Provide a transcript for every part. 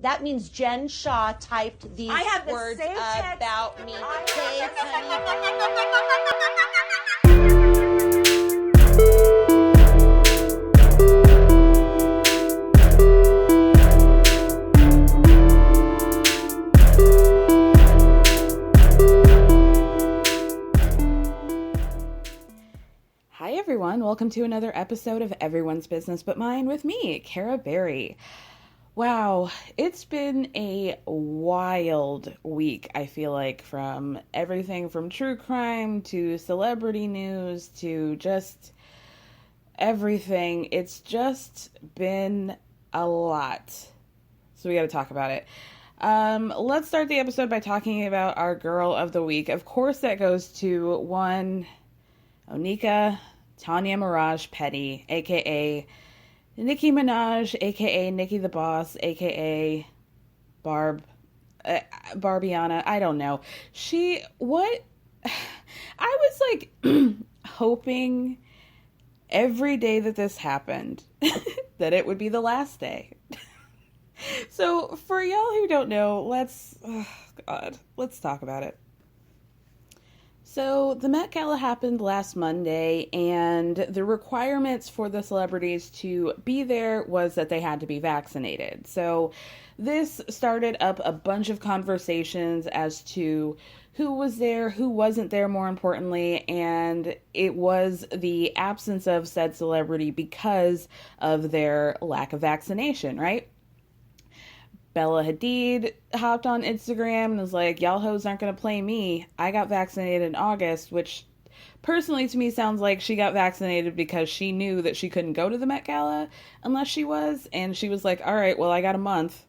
That means Jen Shaw typed these words about me. Hey, Hi everyone, welcome to another episode of Everyone's Business But Mine with me, Kara Berry. Wow, it's been a wild week, I feel like, from everything from true crime to celebrity news to just everything. It's just been a lot. So we got to talk about it. Let's start the episode by talking about our girl of the week. Of course, that goes to one Onika Tanya Mirage Petty, aka Nicki Minaj, aka Nicki the Boss, aka Barbiana. I don't know. I was like hoping every day that this happened that it would be the last day. So for y'all who don't know, let's talk about it. So the Met Gala happened last Monday, and the requirements for the celebrities to be there was that they had to be vaccinated. So this started up a bunch of conversations as to who was there, who wasn't there, more importantly, and it was the absence of said celebrity because of their lack of vaccination, right? Bella Hadid hopped on Instagram and was like, y'all hoes aren't going to play me. I got vaccinated in August, which personally to me sounds like she got vaccinated because she knew that she couldn't go to the Met Gala unless she was. And she was like, all right, well, I got a month.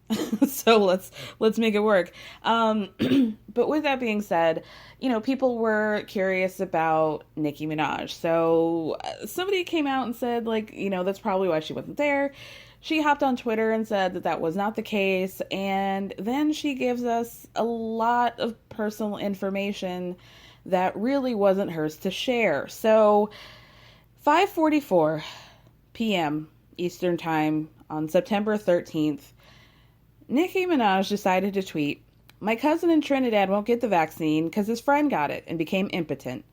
So let's make it work. But with that being said, you know, people were curious about Nicki Minaj. So somebody came out and said, like, you know, that's probably why she wasn't there. She hopped on Twitter and said that that was not the case, and then she gives us a lot of personal information that really wasn't hers to share. So, 5:44 p.m. Eastern Time on September 13th, Nicki Minaj decided to tweet, "My cousin in Trinidad won't get the vaccine because his friend got it and became impotent.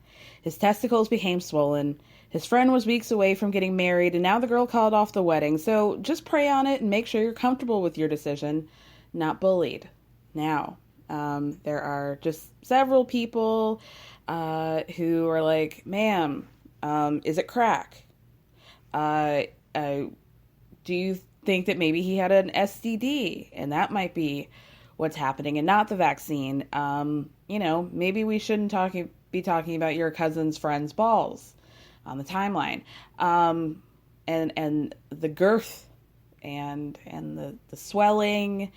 His testicles became swollen. His friend was weeks away from getting married, and now the girl called off the wedding. So just pray on it and make sure you're comfortable with your decision, not bullied." Now, there are just several people who are like, "Ma'am, is it crack? Do you think that maybe he had an STD and that might be what's happening and not the vaccine? You know, maybe we shouldn't be talking about your cousin's friend's balls on the timeline." And the girth and the swelling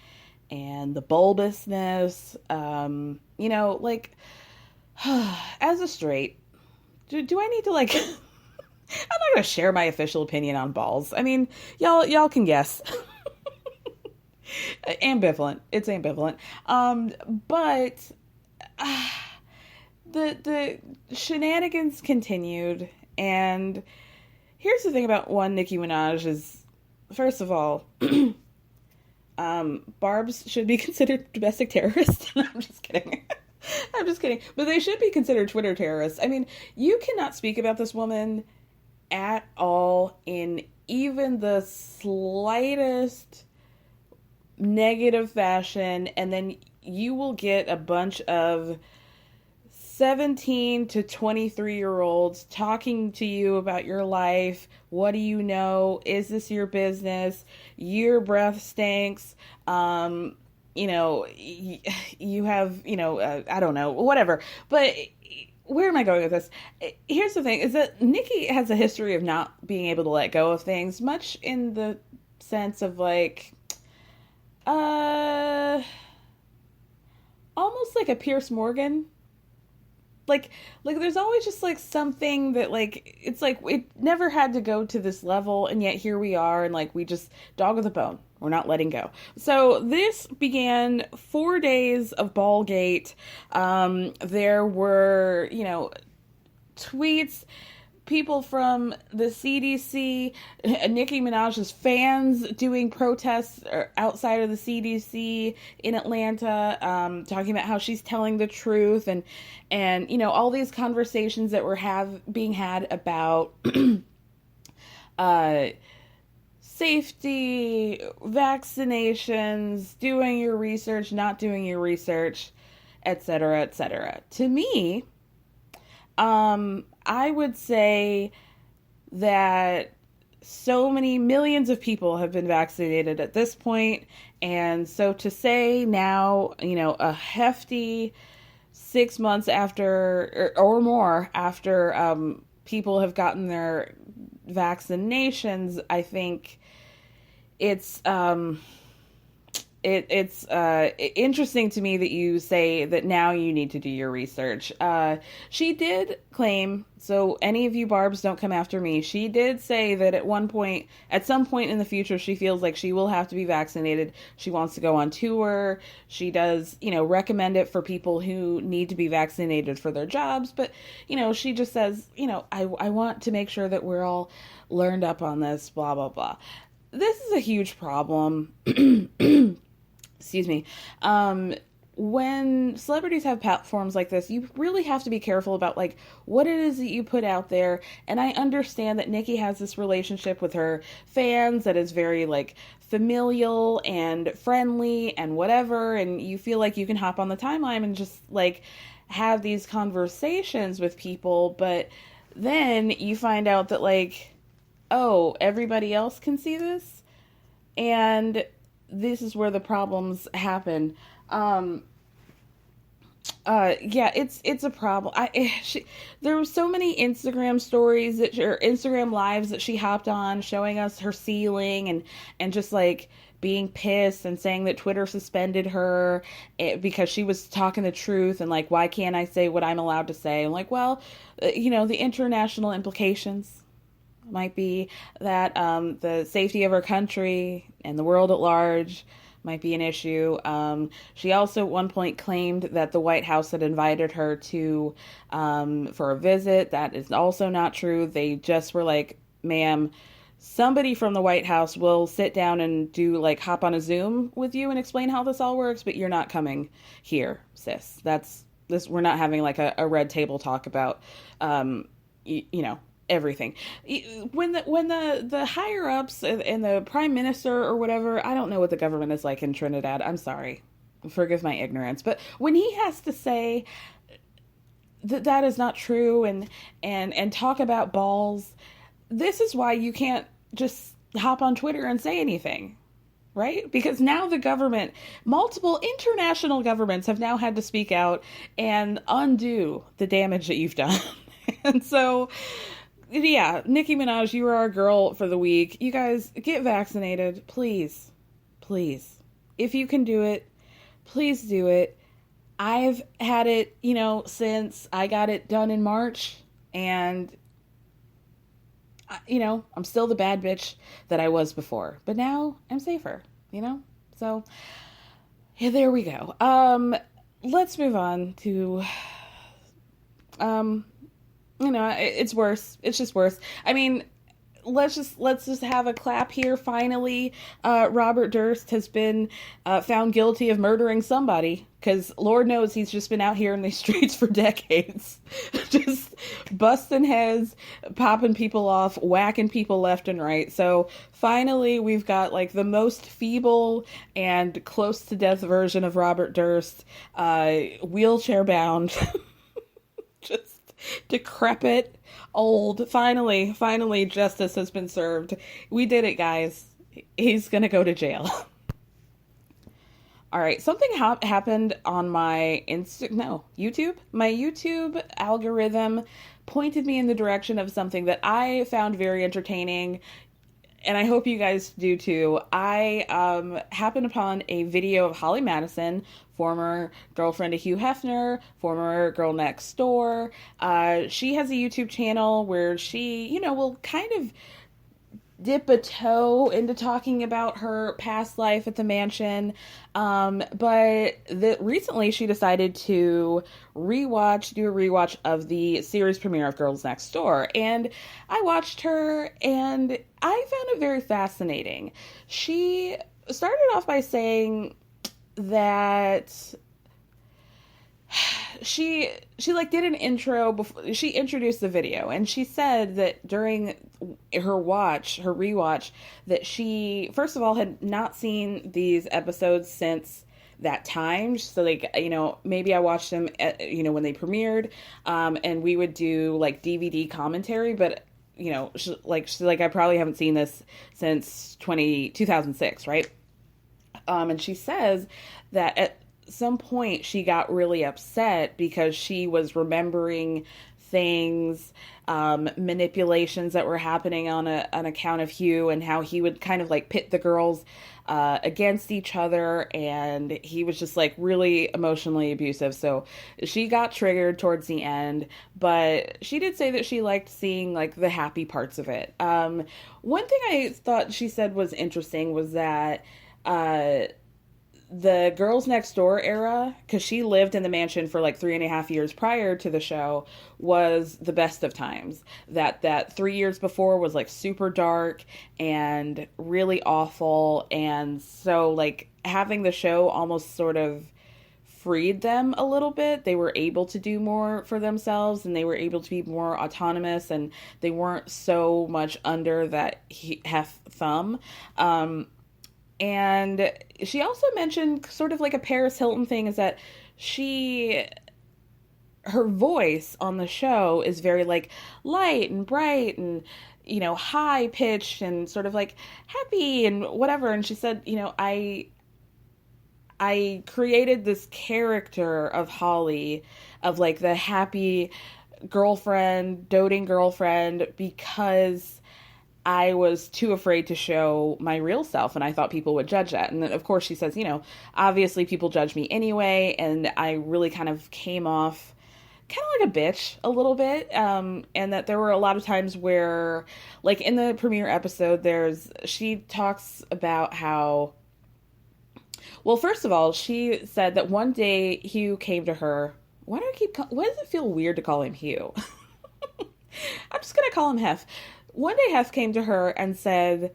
and the bulbousness, you know, like, as a straight, do I need to, like, I'm not going to share my official opinion on balls. I mean, y'all can guess. Ambivalent. It's ambivalent. But the shenanigans continued. And here's the thing about one Nicki Minaj is, first of all, Barbs should be considered domestic terrorists. I'm just kidding. I'm just kidding. But they should be considered Twitter terrorists. I mean, you cannot speak about this woman at all in even the slightest negative fashion, and then you will get a bunch of 17 to 23-year-olds talking to you about your life. What do you know? Is this your business? Your breath stinks. You know, you have, you know, I don't know, whatever. But where am I going with this? Here's the thing, is that Nicki has a history of not being able to let go of things, much in the sense of, like, almost like a Pierce Morgan. Like there's always just, like, something that, like, it's like it never had to go to this level, and yet here we are, and, like, we just dog with a bone. We're not letting go. So this began 4 days of Ballgate. There were, you know, tweets people from the CDC, Nicki Minaj's fans doing protests outside of the CDC in Atlanta, talking about how she's telling the truth, and you know, all these conversations that were being had about safety, vaccinations, doing your research, not doing your research, etc., etc. To me, I would say that so many millions of people have been vaccinated at this point, and so to say now, you know, a hefty 6 months after or more after people have gotten their vaccinations, I think it's it's interesting to me that you say that now you need to do your research. She did claim, so any of you Barbs don't come after me, she did say that at some point in the future, she feels like she will have to be vaccinated. She wants to go on tour. She does, you know, recommend it for people who need to be vaccinated for their jobs. But, you know, she just says, you know, I want to make sure that we're all learned up on this, blah, blah, blah. This is a huge problem. Excuse me. When celebrities have platforms like this, you really have to be careful about like what it is that you put out there. And I understand that Nicki has this relationship with her fans that is very like familial and friendly and whatever. And you feel like you can hop on the timeline and just like have these conversations with people. But then you find out that like, oh, everybody else can see this. And this is where the problems happen. Yeah, it's a problem. There were so many Instagram stories or Instagram lives that she hopped on showing us her ceiling and just like being pissed and saying that Twitter suspended her because she was talking the truth and like, why can't I say what I'm allowed to say? I'm like, well, you know, the international implications might be that the safety of our country and the world at large might be an issue. She also at one point claimed that the White House had invited her to for a visit. That is also not true. They just were like, ma'am, somebody from the White House will sit down and do like hop on a Zoom with you and explain how this all works, but you're not coming here, sis. That's this. We're not having like a red table talk about, you know, everything. When the higher ups and the prime minister or whatever, I don't know what the government is like in Trinidad. I'm sorry, forgive my ignorance. But when he has to say that is not true and talk about balls, this is why you can't just hop on Twitter and say anything. Right? Because now the government, multiple international governments have now had to speak out and undo the damage that you've done. And so, yeah, Nicki Minaj, you are our girl for the week. You guys, get vaccinated, please. Please. If you can do it, please do it. I've had it, you know, since I got it done in March, and, you know, I'm still the bad bitch that I was before. But now I'm safer, you know? So, yeah, there we go. Let's move on to, you know, it's worse. It's just worse. I mean, let's just have a clap here. Finally, Robert Durst has been found guilty of murdering somebody, because Lord knows he's just been out here in these streets for decades, just busting heads, popping people off, whacking people left and right. So finally, we've got like the most feeble and close to death version of Robert Durst, wheelchair bound, just decrepit, old. Finally justice has been served. We did it, guys. He's gonna go to jail. All right, something happened on my YouTube. My YouTube algorithm pointed me in the direction of something that I found very entertaining, and I hope you guys do too. I happened upon a video of Holly Madison, former girlfriend of Hugh Hefner, former girl next door. She has a YouTube channel where she, you know, will kind of dip a toe into talking about her past life at the mansion. But recently she decided to do a rewatch of the series premiere of Girls Next Door. And I watched her and I found it very fascinating. She started off by saying that she like did an intro before she introduced the video, and she said that during her rewatch, that she first of all had not seen these episodes since that time. So like, maybe I watched them at, when they premiered, and we would do like DVD commentary, but she's like I probably haven't seen this since 2006, right? And she says that at some point she got really upset because she was remembering things, manipulations that were happening on account of Hugh, and how he would kind of like pit the girls against each other, and he was just like really emotionally abusive. So she got triggered towards the end, but she did say that she liked seeing like the happy parts of it. One thing I thought she said was interesting was that the Girls Next Door era, because she lived in the mansion for like 3.5 years prior to the show, was the best of times. That 3 years before was like super dark and really awful, and so like having the show almost sort of freed them a little bit. They were able to do more for themselves, and they were able to be more autonomous, and they weren't so much under that Hef thumb. And she also mentioned sort of like a Paris Hilton thing, is that her voice on the show is very like light and bright and, high pitched and sort of like happy and whatever. And she said, I created this character of Holly, of like the happy girlfriend, doting girlfriend, because I was too afraid to show my real self, and I thought people would judge that. And then, of course, she says, obviously people judge me anyway, and I really kind of came off kind of like a bitch a little bit, and that there were a lot of times where, like in the premiere episode, she talks about how, well, first of all, she said that one day Hugh came to her. Why does it feel weird to call him Hugh? I'm just going to call him Hef. One day Hef came to her and said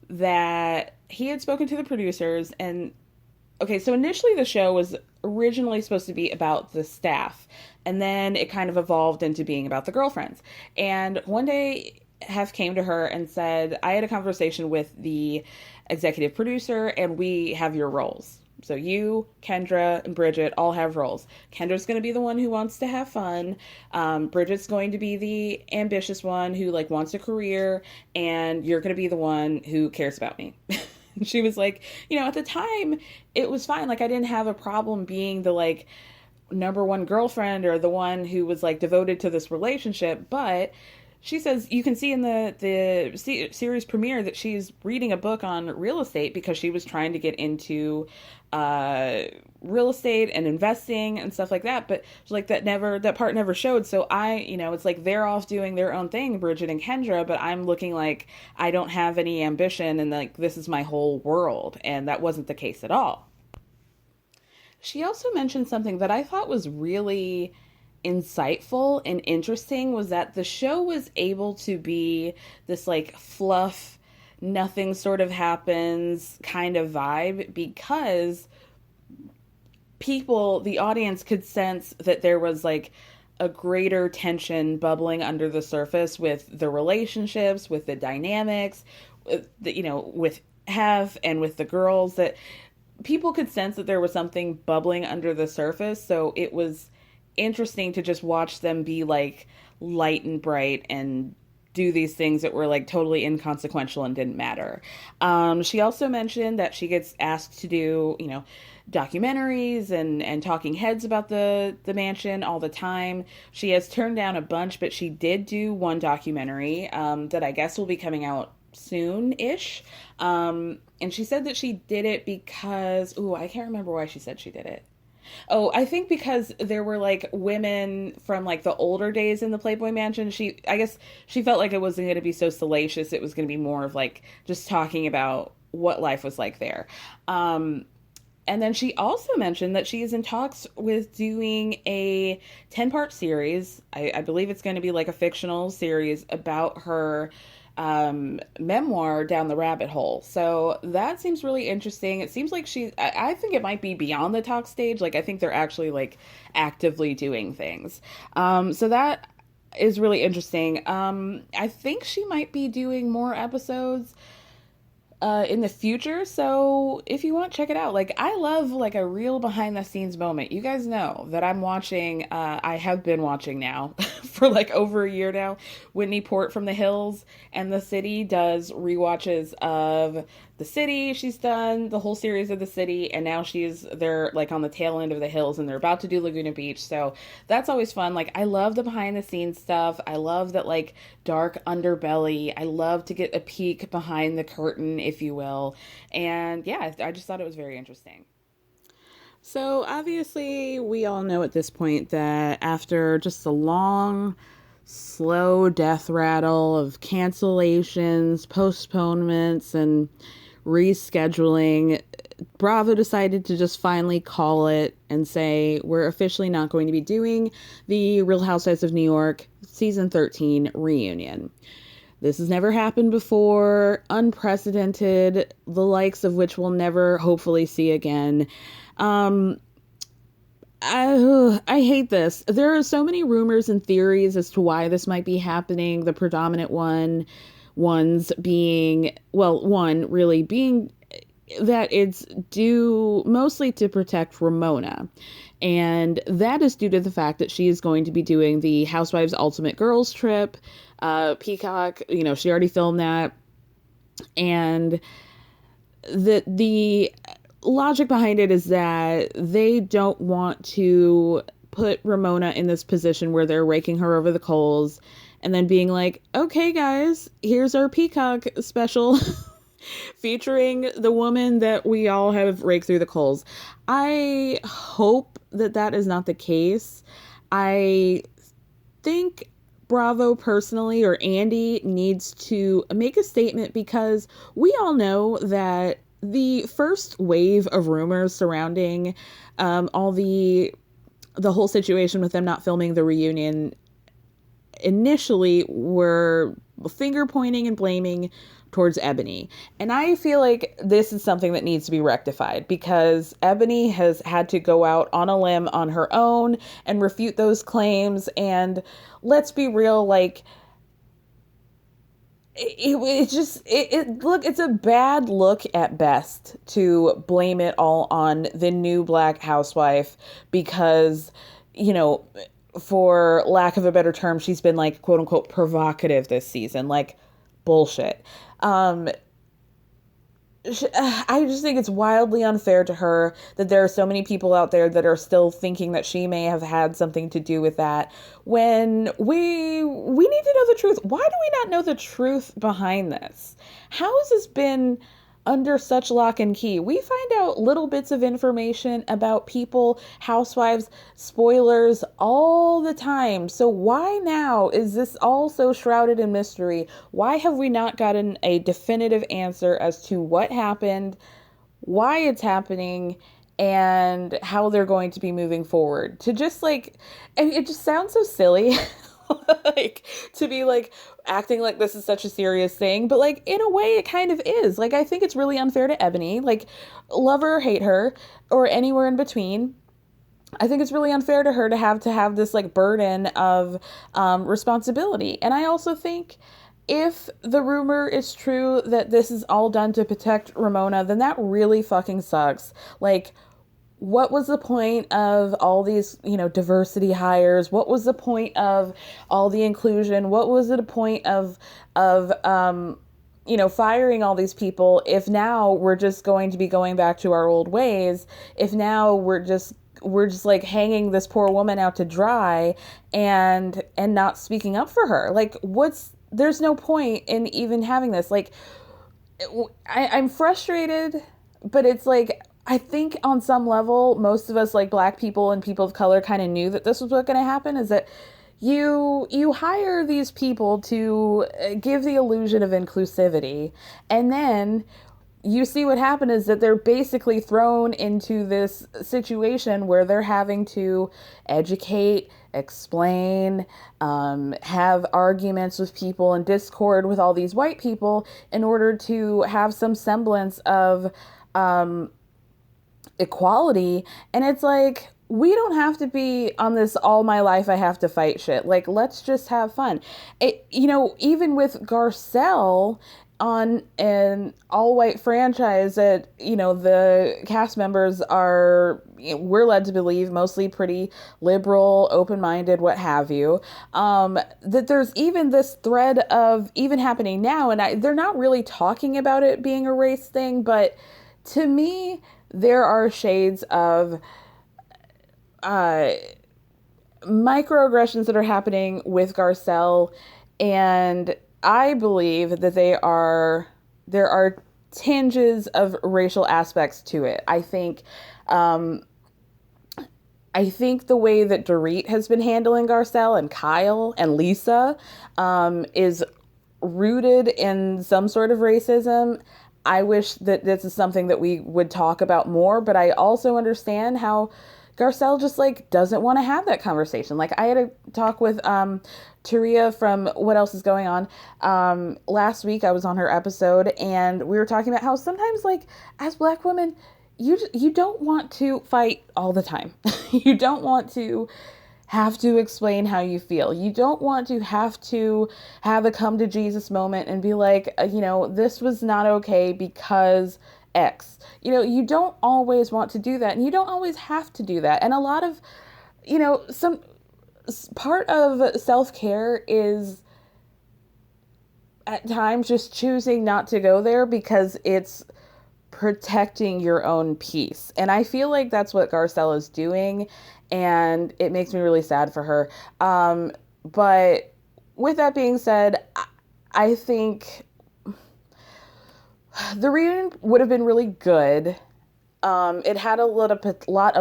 that he had spoken to the producers, and okay, so initially the show was originally supposed to be about the staff, and then it kind of evolved into being about the girlfriends. And one day Hef came to her and said, I had a conversation with the executive producer, and we have your roles. So you, Kendra, and Bridget all have roles. Kendra's going to be the one who wants to have fun. Bridget's going to be the ambitious one who like wants a career, and you're going to be the one who cares about me. She was like, at the time it was fine. Like I didn't have a problem being the like number one girlfriend or the one who was like devoted to this relationship, but she says you can see in the series premiere that she's reading a book on real estate because she was trying to get into real estate and investing and stuff like that. But like that part never showed. So it's like they're off doing their own thing, Bridget and Kendra, but I'm looking like I don't have any ambition and like this is my whole world. And that wasn't the case at all. She also mentioned something that I thought was really insightful and interesting, was that the show was able to be this like fluff, nothing sort of happens kind of vibe because the audience could sense that there was like a greater tension bubbling under the surface with the relationships, with the dynamics, with Hef and with the girls, that people could sense that there was something bubbling under the surface. So it was interesting to just watch them be like light and bright and do these things that were like totally inconsequential and didn't matter. She also mentioned that she gets asked to do, documentaries and talking heads about the mansion all the time. She has turned down a bunch, but she did do one documentary that I guess will be coming out soon-ish. And she said that she did it because, I can't remember why she said she did it. Oh, I think because there were like women from like the older days in the Playboy Mansion. I guess she felt like it wasn't going to be so salacious. It was going to be more of like just talking about what life was like there. Um, and then she also mentioned that she is in talks with doing a 10-part series. I believe it's going to be like a fictional series about her memoir, Down the Rabbit Hole. So that seems really interesting. It seems like I think it might be beyond the talk stage. Like, I think they're actually like actively doing things. So that is really interesting. I think she might be doing more episodes in the future. So if you want, check it out. Like, I love like a real behind the scenes moment. You guys know that I'm watching, I have been watching now for like over a year now. Whitney Port from The Hills and The City does rewatches of The City. She's done the whole series of The City, and now they're like on the tail end of The Hills, and they're about to do Laguna Beach. So that's always fun. Like, I love the behind the scenes stuff. I love that like dark underbelly. I love to get a peek behind the curtain, if you will. And yeah, I just thought it was very interesting. So obviously, we all know at this point that after just a long, slow death rattle of cancellations, postponements, and rescheduling, Bravo decided to just finally call it and say, we're officially not going to be doing the Real Housewives of New York season 13 reunion. This has never happened before, unprecedented, the likes of which we'll never hopefully see again. I hate this. There are so many rumors and theories as to why this might be happening. The predominant ones being, well, one really being that it's due mostly to protect Ramona. And that is due to the fact that she is going to be doing the Housewives Ultimate Girls Trip. Peacock, she already filmed that. And the logic behind it is that they don't want to put Ramona in this position where they're raking her over the coals and then being like, okay, guys, here's our Peacock special featuring the woman that we all have raked through the coals. I hope that is not the case. I think Bravo personally, or Andy, needs to make a statement, because we all know that the first wave of rumors surrounding all the whole situation with them not filming the reunion initially were finger pointing and blaming towards Ebony. And I feel like this is something that needs to be rectified, because Ebony has had to go out on a limb on her own and refute those claims. And let's be real, like, it's a bad look at best to blame it all on the new Black housewife, because, for lack of a better term, she's been like, quote unquote, provocative this season. Like, bullshit. I just think it's wildly unfair to her that there are so many people out there that are still thinking that she may have had something to do with that, when we need to know the truth. Why do we not know the truth behind this? How has this been under such lock and key? We find out little bits of information about people, housewives, spoilers all the time. So why now is this all so shrouded in mystery? Why have we not gotten a definitive answer as to what happened, why it's happening, and how they're going to be moving forward? To just like, it just sounds so silly. Like, to be like acting like this is such a serious thing, but like in a way it kind of is. Like, I think it's really unfair to Ebony, like, love her or hate her or anywhere in between. I think it's really unfair to her to have this like burden of responsibility. And I also think if the rumor is true that this is all done to protect Ramona, then that really fucking sucks. Like, what was the point of all these, diversity hires? What was the point of all the inclusion? What was the point of firing all these people if now we're just going to be going back to our old ways? If now we're just like hanging this poor woman out to dry and not speaking up for her? Like, there's no point in even having this. Like, I'm frustrated, but it's like, I think on some level, most of us, like Black people and people of color, kind of knew that this was what's going to happen. Is that you hire these people to give the illusion of inclusivity, and then you see what happened is that they're basically thrown into this situation where they're having to educate, explain, have arguments with people and discord with all these white people in order to have some semblance of equality. And it's like, we don't have to be on this all my life I have to fight shit. Like, let's just have fun. Even with Garcelle on an all-white franchise that, the cast members are, we're led to believe, mostly pretty liberal, open-minded, what have you, that there's even this thread of even happening now, and they're not really talking about it being a race thing, but to me, there are shades of microaggressions that are happening with Garcelle, and I believe that there are tinges of racial aspects to it. I think the way that Dorit has been handling Garcelle and Kyle and Lisa is rooted in some sort of racism. I wish that this is something that we would talk about more, but I also understand how Garcelle just doesn't want to have that conversation. I had a talk with Taria from What Else Is Going On. Last week I was on her episode and we were talking about how sometimes as Black women, you don't want to fight all the time. You don't want to have to explain how you feel. You don't want to have a come to Jesus moment and be like, this was not okay because X. You don't always want to do that, and you don't always have to do that. And a lot of, some part of self-care is at times just choosing not to go there because it's protecting your own peace. And I feel like that's what Garcelle is doing, and it makes me really sad for her. But with that being said, I think the reunion would have been really good. It had a lot of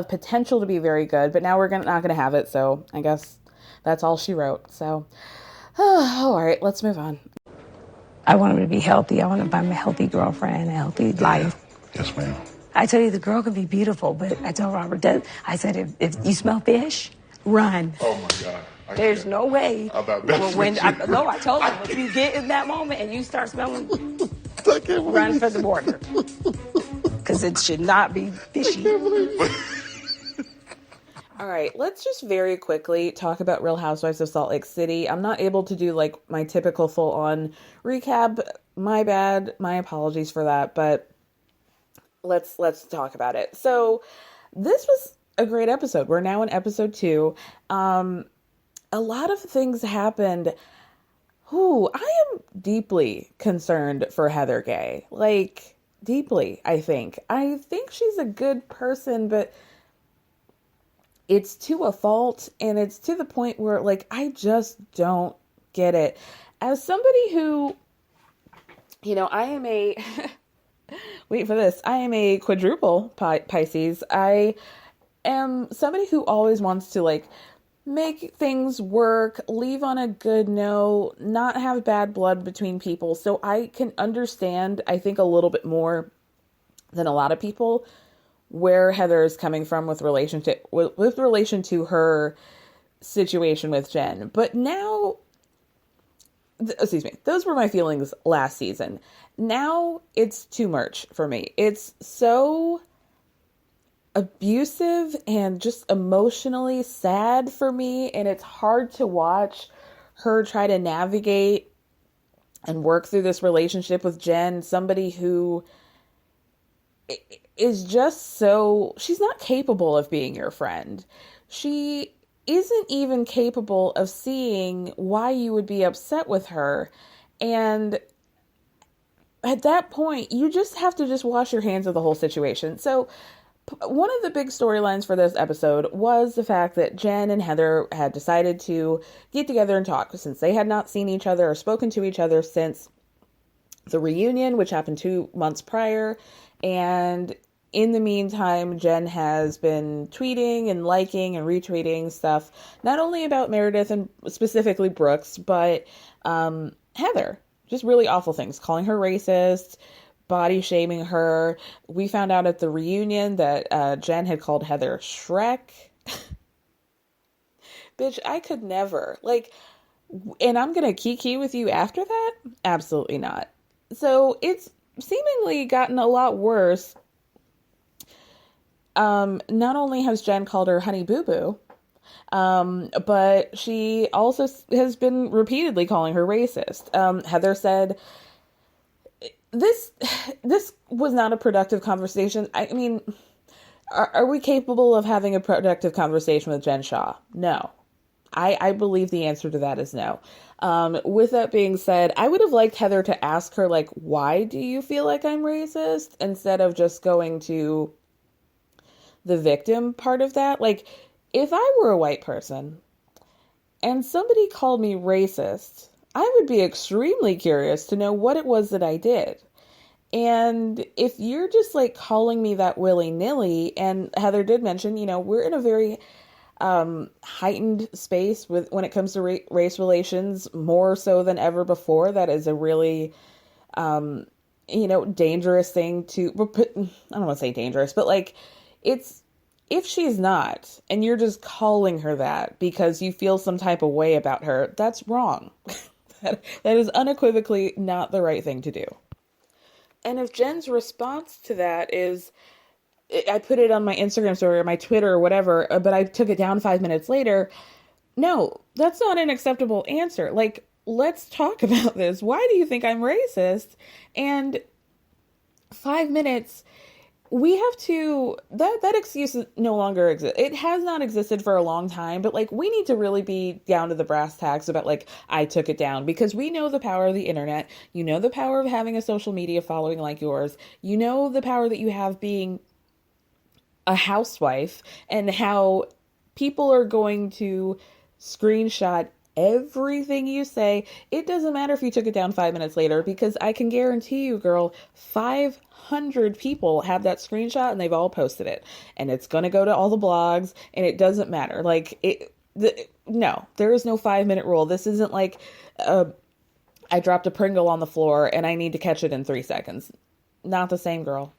potential to be very good, but now we're not going to have it. So I guess that's all she wrote. So, all right, let's move on. I want him to be healthy. I want him to find a healthy girlfriend, a healthy life. Yes, ma'am. I tell you, the girl can be beautiful, but I told Robert that, I said, if you smell fish, run. Oh, my God. There's no way. I told him, if you get in that moment and you start smelling, run for the border. Because it should not be fishy. All right, let's just very quickly talk about Real Housewives of Salt Lake City. I'm not able to do my typical full-on recap. My bad. My apologies for that, but let's talk about it. So this was a great episode. We're now in episode 2. A lot of things happened. I am deeply concerned for Heather Gay. Deeply, I think. I think she's a good person, but it's to a fault, and it's to the point where, I just don't get it. As somebody who, I am a, wait for this, I am a quadruple Pisces. I am somebody who always wants to, make things work, leave on a good note, not have bad blood between people. So I can understand, I think, a little bit more than a lot of people where Heather is coming from with relation to her situation with Jen. But now, those were my feelings last season. Now it's too much for me. It's so abusive and just emotionally sad for me, and it's hard to watch her try to navigate and work through this relationship with Jen, somebody who is just she's not capable of being your friend. She isn't even capable of seeing why you would be upset with her. And at that point, you just have to just wash your hands of the whole situation. So one of the big storylines for this episode was the fact that Jen and Heather had decided to get together and talk, since they had not seen each other or spoken to each other since the reunion, which happened 2 months prior. And in the meantime, Jen has been tweeting and liking and retweeting stuff, not only about Meredith and specifically Brooks, but Heather. Just really awful things, calling her racist, body shaming her. We found out at the reunion that Jen had called Heather Shrek. Bitch, I could never. Like, and I'm going to kiki with you after that? Absolutely not. So it's seemingly gotten a lot worse. Not only has Jen called her Honey Boo Boo, but she also has been repeatedly calling her racist. Heather said, this was not a productive conversation. I mean, are we capable of having a productive conversation with Jen Shah? No. I believe the answer to that is no. With that being said, I would have liked Heather to ask her, like, why do you feel like I'm racist? Instead of just going to the victim part of that. Like, if I were a white person and somebody called me racist, I would be extremely curious to know what it was that I did. And if you're just like calling me that willy-nilly, and Heather did mention, you know, we're in a very heightened space when it comes to race relations, more so than ever before. That is a really, dangerous thing to, I don't want to say dangerous, but like, it's, if she's not, and you're just calling her that because you feel some type of way about her, that's wrong. That is unequivocally not the right thing to do. And if Jen's response to that is, I put it on my Instagram story or my Twitter or whatever, but I took it down 5 minutes later. No, that's not an acceptable answer. Like, let's talk about this. Why do you think I'm racist? And 5 minutes, we have to, that excuse no longer exists. It has not existed for a long time, but like, we need to really be down to the brass tacks about like, I took it down, because we know the power of the internet. You know, the power of having a social media following like yours. You know, the power that you have being a housewife, and how people are going to screenshot everything you say. It doesn't matter if you took it down 5 minutes later, because I can guarantee you, girl, 500 people have that screenshot and they've all posted it, and it's going to go to all the blogs, and it doesn't matter. Like, no, there is no 5 minute rule. This isn't like, I dropped a Pringle on the floor and I need to catch it in 3 seconds. Not the same, girl.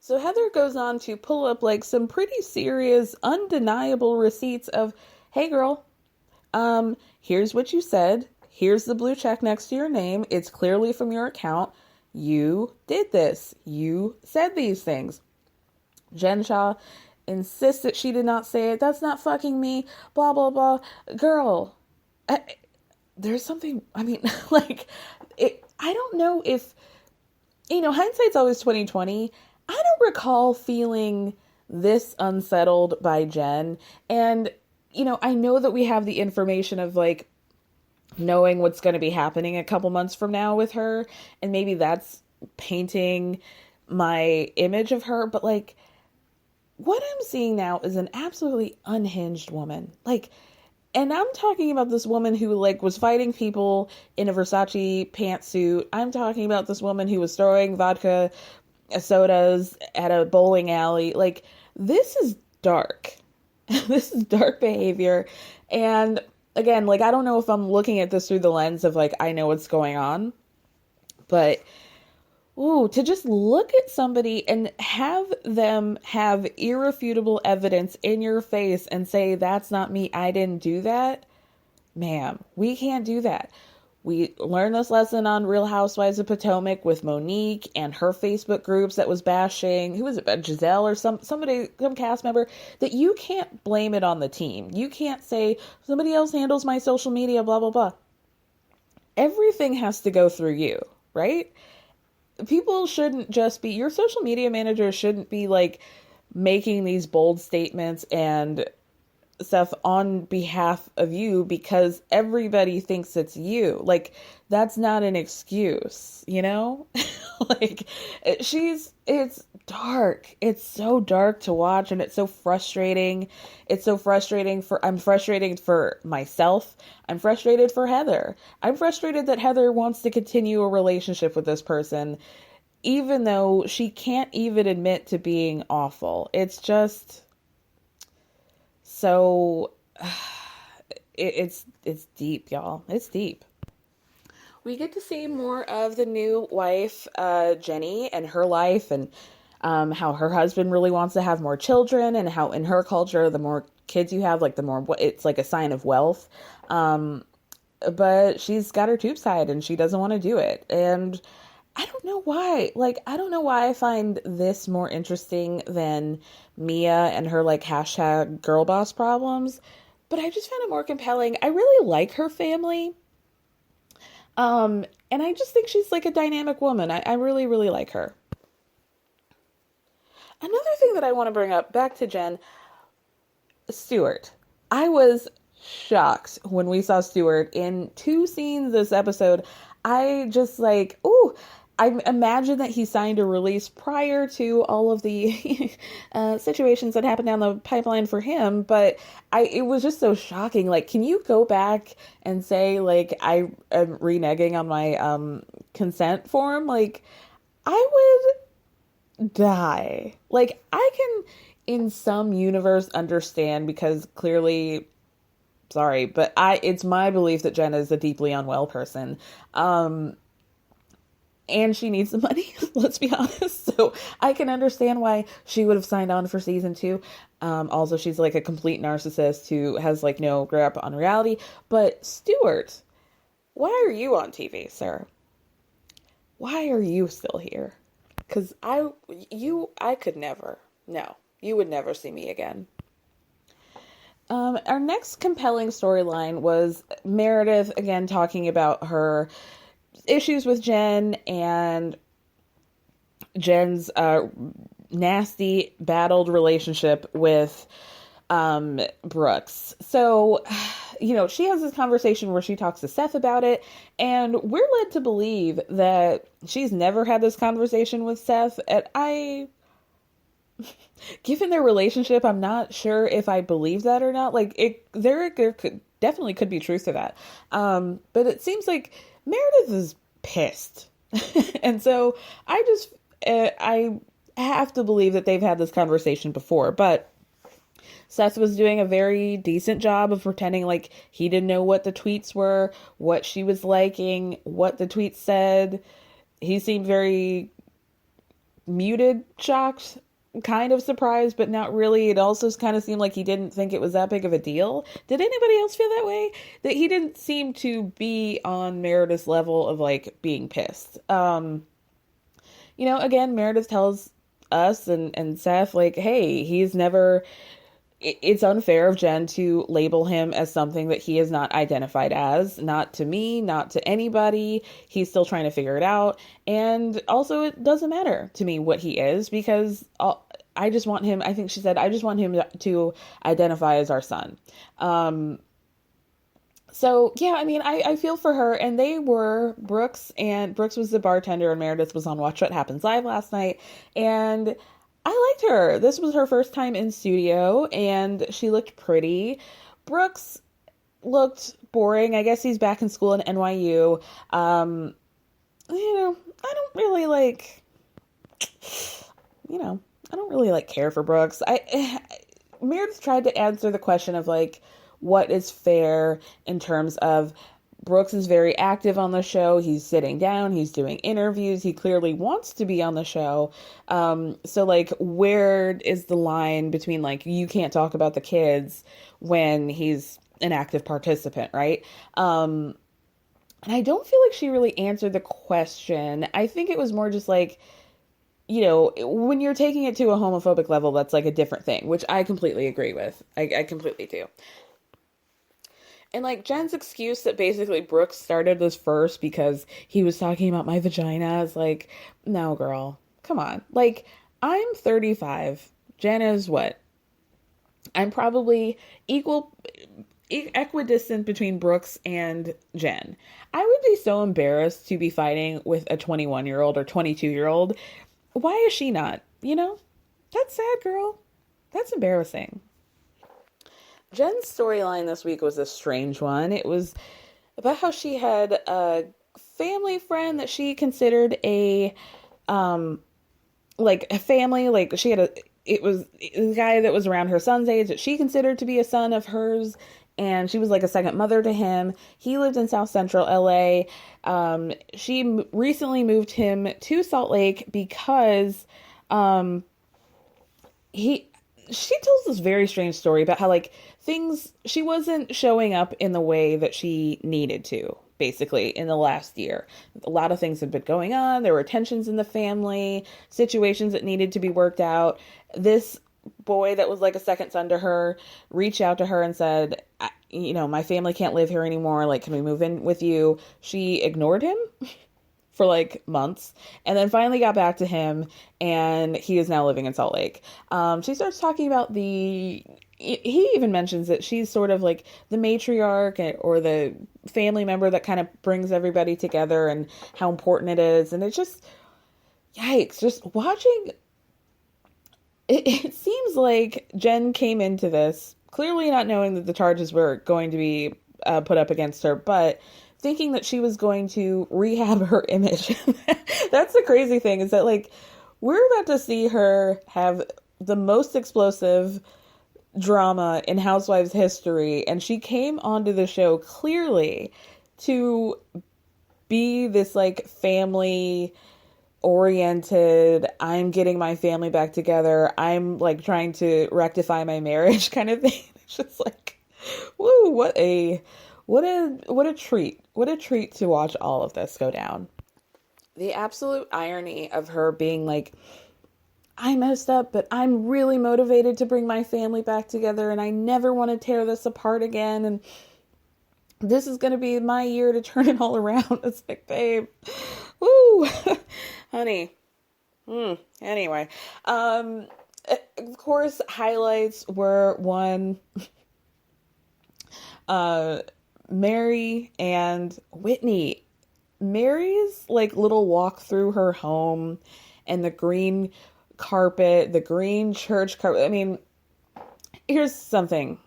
So Heather goes on to pull up like some pretty serious, undeniable receipts of, hey girl, here's what you said. Here's the blue check next to your name. It's clearly from your account. You did this. You said these things. Jen Shah insists that she did not say it. That's not fucking me. Blah, blah, blah. Girl, there's something, I mean, like, I don't know if, hindsight's always 2020. I don't recall feeling this unsettled by Jen. And, I know that we have the information of like knowing what's going to be happening a couple months from now with her. And maybe that's painting my image of her. But like, what I'm seeing now is an absolutely unhinged woman. Like, and I'm talking about this woman who like was fighting people in a Versace pantsuit. I'm talking about this woman who was throwing vodka sodas at a bowling alley. Like, this is dark. This is dark behavior. And again, like, I don't know if I'm looking at this through the lens of like, I know what's going on, but to just look at somebody and have them have irrefutable evidence in your face and say, that's not me, I didn't do that. Ma'am, we can't do that. We learned this lesson on Real Housewives of Potomac with Monique and her Facebook groups that was bashing, who was it, Giselle or some cast member, that you can't blame it on the team. You can't say somebody else handles my social media, blah, blah, blah. Everything has to go through you, right? People shouldn't just be, your social media manager shouldn't be like making these bold statements and stuff on behalf of you because everybody thinks it's you. Like, that's not an excuse, like, it's dark. It's so dark to watch, and it's so frustrating. It's so frustrating I'm frustrated for myself. I'm frustrated for Heather. I'm frustrated that Heather wants to continue a relationship with this person even though she can't even admit to being awful. It's just so it's deep, y'all. It's deep. We get to see more of the new wife, Jenny, and her life, and how her husband really wants to have more children, and how in her culture, the more kids you have, like the more it's like a sign of wealth. But she's got her tubes tied and she doesn't want to do it. And I don't know why. Like, I don't know why I find this more interesting than Mia and her like hashtag girl boss problems, but I just found it more compelling. I really like her family. And I just think she's like a dynamic woman. I really, really like her. Another thing that I want to bring up, back to Jen, Stuart. I was shocked when we saw Stuart in 2 scenes this episode. I just like, ooh, I imagine that he signed a release prior to all of the situations that happened down the pipeline for him, but it was just so shocking. Like, can you go back and say, like, I am reneging on my consent form? Like, I would die. Like, I can, in some universe, understand, because clearly, sorry, but it's my belief that Jen is a deeply unwell person. And she needs the money, let's be honest. So I can understand why she would have signed on for season 2. Also, she's like a complete narcissist who has like no grip on reality. But Stuart, why are you on TV, sir? Why are you still here? Because I could never. No, you would never see me again. Our next compelling storyline was Meredith, again, talking about her issues with Jen and Jen's nasty, battled relationship with Brooks. So, you know, she has this conversation where she talks to Seth about it, and we're led to believe that she's never had this conversation with Seth. And given their relationship, I'm not sure if I believe that or not. Like, there definitely could be truth to that. But it seems like Meredith is pissed. And so I have to believe that they've had this conversation before, but Seth was doing a very decent job of pretending like he didn't know what the tweets were, what she was liking, what the tweets said. He seemed very muted, shocked, kind of surprised, but not really. It also kind of seemed like he didn't think it was that big of a deal. Did anybody else feel that way? That he didn't seem to be on Meredith's level of like being pissed. You know, again, Meredith tells us and Seth, like, hey, it's unfair of Jen to label him as something that he is not identified as, not to me, not to anybody. He's still trying to figure it out. And also, it doesn't matter to me what he is, because I just want him, I think she said, I just want him to identify as our son. So, yeah, I mean, I feel for her. And Brooks was the bartender, and Meredith was on Watch What Happens Live last night. And I liked her. This was her first time in studio, and she looked pretty. Brooks looked boring. I guess he's back in school in NYU. You know, I don't really care for Brooks. Meredith tried to answer the question of like, what is fair in terms of Brooks is very active on the show. He's sitting down. He's doing interviews. He clearly wants to be on the show. So like, where is the line between like, you can't talk about the kids when he's an active participant, right? And I don't feel like she really answered the question. I think it was more just like, you know, when you're taking it to a homophobic level, that's like a different thing, which I completely agree with. I completely do. And like Jen's excuse that basically Brooks started this first because he was talking about my vagina is like, no, girl, come on. Like, I'm 35. Jen is what? I'm probably equidistant between Brooks and Jen. I would be so embarrassed to be fighting with a 21-year-old or 22-year-old. Why is she not? You know? That's sad, girl. That's embarrassing. Jen's storyline this week was a strange one. It was about how she had a family friend that she considered a like a family, like she had it was the guy that was around her son's age that she considered to be a son of hers, and she was like a second mother to him. He lived in South Central LA. She recently moved him to Salt Lake because she tells this very strange story about how like she wasn't showing up in the way that she needed to, basically, in the last year. A lot of things had been going on. There were tensions in the family, situations that needed to be worked out. This boy that was like a second son to her reached out to her and said, my family can't live here anymore. Like, can we move in with you? She ignored him for like months, and then finally got back to him, and he is now living in Salt Lake. She starts talking about he even mentions that she's sort of like the matriarch or the family member that kind of brings everybody together and how important it is. And it's just, yikes, just watching. It seems like Jen came into this clearly not knowing that the charges were going to be put up against her, but thinking that she was going to rehab her image. That's the crazy thing, is that like we're about to see her have the most explosive drama in Housewives history, and she came onto the show clearly to be this like family oriented, I'm getting my family back together, I'm like trying to rectify my marriage kind of thing. It's just like, woo, what a treat. What a treat to watch all of this go down. The absolute irony of her being like, I messed up, but I'm really motivated to bring my family back together, and I never want to tear this apart again, and this is going to be my year to turn it all around. It's like, babe, woo, honey. Anyway, of course, highlights were one, Mary and Whitney. Mary's like little walk through her home and the green carpet, the green church carpet. I mean, here's something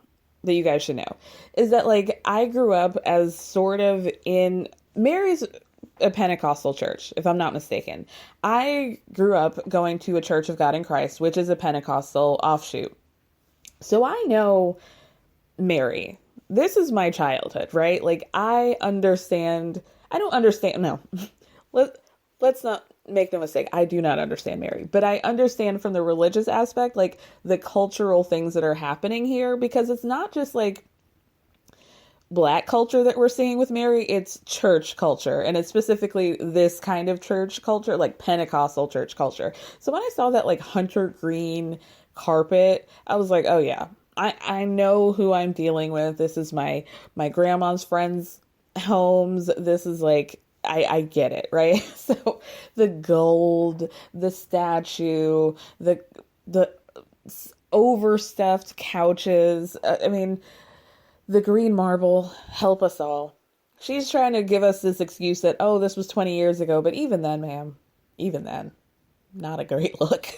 that you guys should know, is that like I grew up as sort of in Mary's a Pentecostal church, if I'm not mistaken. I grew up going to a Church of God in Christ, which is a Pentecostal offshoot. So I know Mary. This is my childhood, right? Like I don't understand. No, let's not make no mistake. I do not understand Mary, but I understand from the religious aspect, like the cultural things that are happening here, because it's not just like Black culture that we're seeing with Mary, it's church culture, and it's specifically this kind of church culture, like Pentecostal church culture. So when I saw that like hunter green carpet, I was like, oh yeah, I know who I'm dealing with. This is my grandma's friends' homes. This is like, I get it, right? So the gold, the statue, the overstuffed couches, I mean, the green marble, help us all. She's trying to give us this excuse that, oh, this was 20 years ago. But even then, ma'am, even then, not a great look.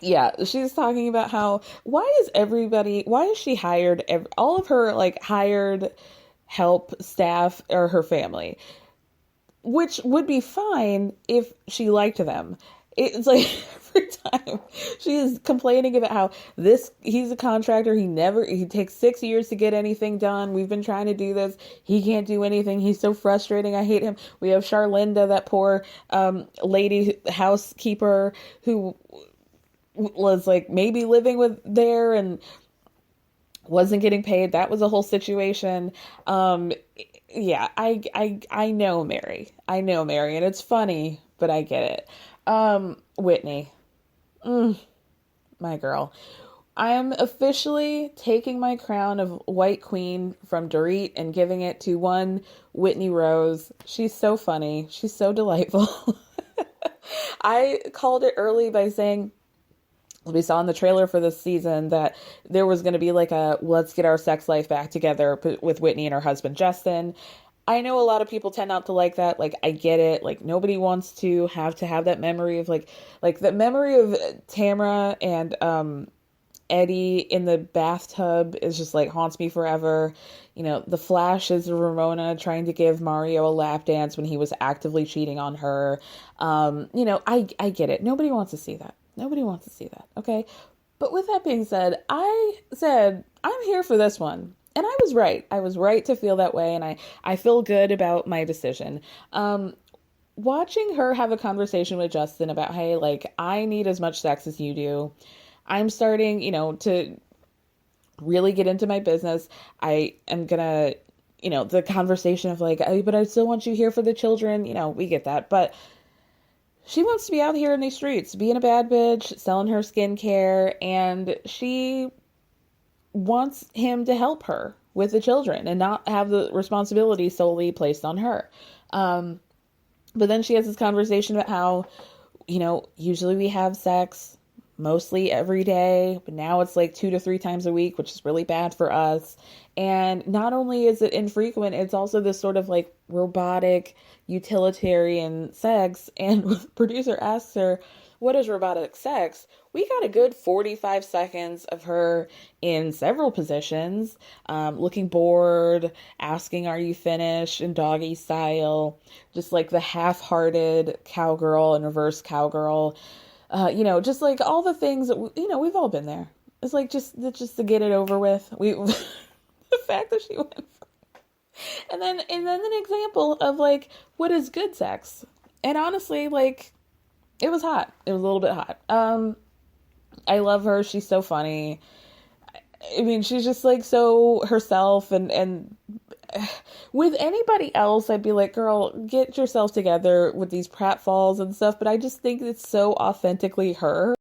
Yeah, she's talking about how, why is she hired, all of her like hired help staff are her family, which would be fine if she liked them. It's like every time she is complaining about how he's a contractor. He takes 6 years to get anything done. We've been trying to do this. He can't do anything. He's so frustrating. I hate him. We have Charlinda, that poor lady housekeeper who was like maybe living there and wasn't getting paid. That was a whole situation. Yeah, I know Mary. And it's funny, but I get it. Whitney, my girl. I am officially taking my crown of White Queen from Dorit and giving it to one Whitney Rose. She's so funny. She's so delightful. I called it early by saying, we saw in the trailer for this season that there was going to be like a let's get our sex life back together with Whitney and her husband, Justin. I know a lot of people tend not to like that. Like, I get it. Like, nobody wants to have that memory of like the memory of Tamra and Eddie in the bathtub is just like haunts me forever. You know, the Flash is Ramona trying to give Mario a lap dance when he was actively cheating on her. You know, I get it. Nobody wants to see that. Nobody wants to see that. Okay. But with that being said, I said, I'm here for this one. And I was right. I was right to feel that way. And I feel good about my decision. Watching her have a conversation with Justin about, hey, like, I need as much sex as you do. I'm starting, you know, to really get into my business. I am gonna, you know, the conversation of like, oh, but I still want you here for the children. You know, we get that. But she wants to be out here in these streets, being a bad bitch, selling her skincare, and she wants him to help her with the children and not have the responsibility solely placed on her. But then she has this conversation about how, you know, usually we have sex mostly every day, but now it's like 2 to 3 times a week, which is really bad for us. And not only is it infrequent, it's also this sort of like robotic utilitarian sex. And when the producer asks her, what is robotic sex? We got a good 45 seconds of her in several positions, looking bored, asking, are you finished, in doggy style, just like the half-hearted cowgirl and reverse cowgirl, you know, just like all the things that, you know, we've all been there. It's like just to get it over with. The fact that she went for, and then an example of like, what is good sex? And honestly, like, it was hot. It was a little bit hot. I love her. She's so funny. I mean, she's just like so herself, and with anybody else, I'd be like, girl, get yourself together with these pratfalls and stuff. But I just think it's so authentically her.